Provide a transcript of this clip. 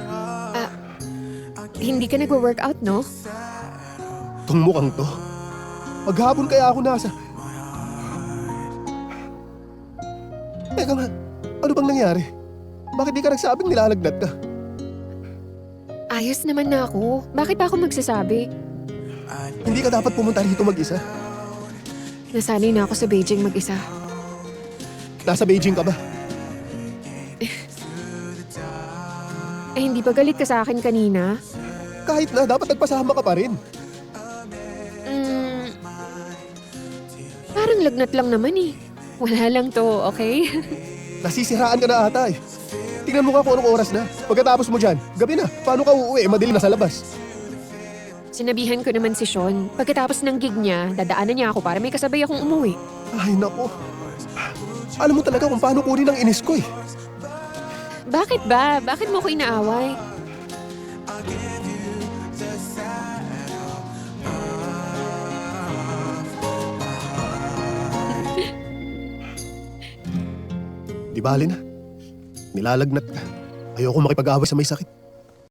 Ah, hindi ka nagwo-workout, no? Tong mukhang to. Maghapon kaya ako nasa... Teka nga, ano bang nangyari? Bakit di ka nagsabing nilalagnat ka? Ayos naman na ako. Bakit pa ako magsasabi? Hindi ka dapat pumunta rito mag-isa. Nasanay na ako sa Beijing mag-isa. Nasa Beijing ka ba? Eh, hindi ba galit ka sa akin kanina? Kahit na, dapat nagpasama ka pa rin. Parang lagnat lang naman eh. Wala lang to, okay? Nasisiraan ka na ata eh. Tingnan mo nga kung anong oras na. Pagkatapos mo dyan, gabi na. Paano ka uuwi? Madilim na sa labas. Sinabihan ko naman si Sean, pagkatapos ng gig niya, dadaanan niya ako para may kasabay akong umuwi. Ay nako. Alam mo talaga kung paano kunin ang inis ko eh. Bakit ba? Bakit mo ko inaaway? Di bali na. Nilalagnat ka. Ayoko makipag-away sa may sakit.